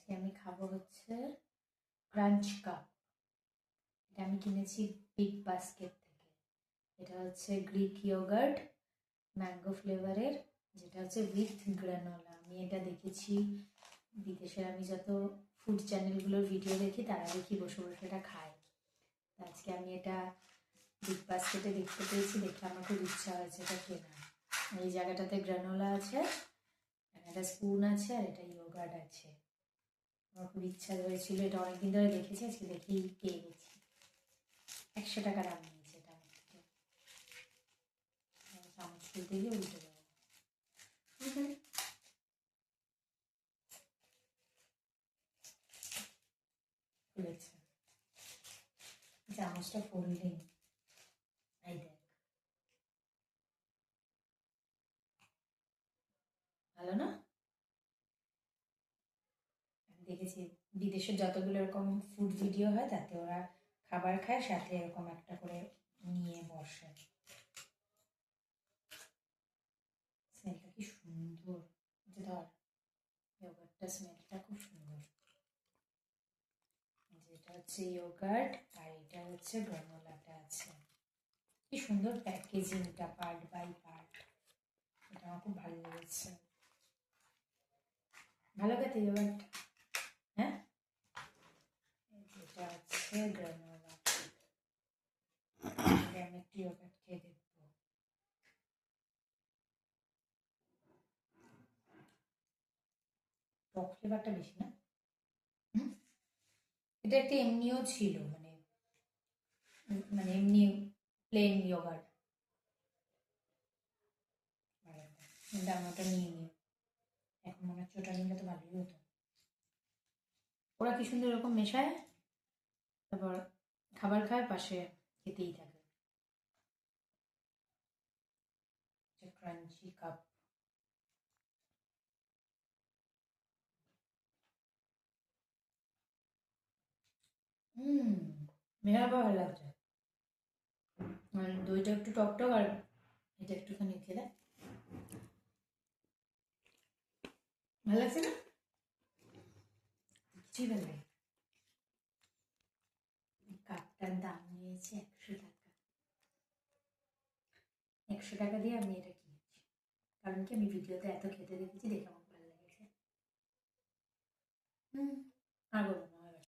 আজকে আমি খাবো হচ্ছে ক্রাঞ্চ কাপ। এটা আমি কিনেছি বিগ বাস্কেট থেকে। এটা হচ্ছে গ্রিক ইয়োগার্ট ম্যাঙ্গো ফ্লেভারের, যেটা হচ্ছে উইথ গ্রানোলা। আমি এটা দেখেছি বিদেশের, আমি যত ফুড চ্যানেলগুলোর ভিডিও দেখি তারা দেখি বসে বসে এটা খায়। আজকে আমি এটা বিগ বাস্কেটে দেখতে পেয়েছি, দেখে আমার খুব ইচ্ছা হয়েছে এটা কেনা। এই জায়গাটাতে গ্রানোলা আছে, একটা স্পুন আছে, আর এটা ইয়োগার্ট আছে। আমার খুব ইচ্ছা হয়েছিল, এটা অনেকদিন ধরে দেখেছি, আজকে দেখেই পেয়ে গেছি। 100 টাকা দাম নিয়েছে এটা আমার থেকে। চামচ খুলতে গিয়ে উল্টে দেবো। খুলেছে, চামচটা ফোল্ডিং। এই দেখ, ভালো না? আমি দেখেছি বিদেশের যতগুলো এরকম ফুড ভিডিও হয় তাতে ওরা খাবার খায়, সাথে এরকম একটা করে নিয়ে বসে। স্মেলটা কি সুন্দর, ধর ইয়োগার্টটা, স্মেলটা খুব সুন্দর। যেটা হচ্ছে ইয়োগার্ট আর এটা হচ্ছে গ্রানোলাটা আছে। কি সুন্দর প্যাকেজিংটা, পার্ট বাই পার্ট। এটা আমার খুব ভালো লেগেছে। ভালো খেতে ইয়োগার্ট। হ্যাঁ, এটা হচ্ছে গ্রানোলা। আমি একটু ইয়োগার্ট খেয়ে দেখবো। টক ফ্লেভারটা বেশি না? এটা একটা এমনিও ছিল, মানে মানে এমনি প্লেন ইয়োগার্ট। কিন্তু আমি ওটা নিয়ে নিই, এখন মনে হচ্ছে ওটা নিলে তো ভালোই হতো। ওরা কি সুন্দর এরকম মেশায়, তারপর খাবার খায়, পাশে খেতেই থাকে। Crunchy cup. মেলা ভালো লাগছে। মানে দইটা একটু টক টক, আর এটা একটুখানি খেলে ভালো লাগছে না? কিছুই ভালো লাগে। কাপটার দাম নিয়েছে 100 টাকা। 100 টাকা দিয়ে আমি এটা কিনেছি, কারণ কি আমি ভিডিওতে এত খেতে দেখেছি, দেখে আমার ভালো লেগেছে। আর বলবো না।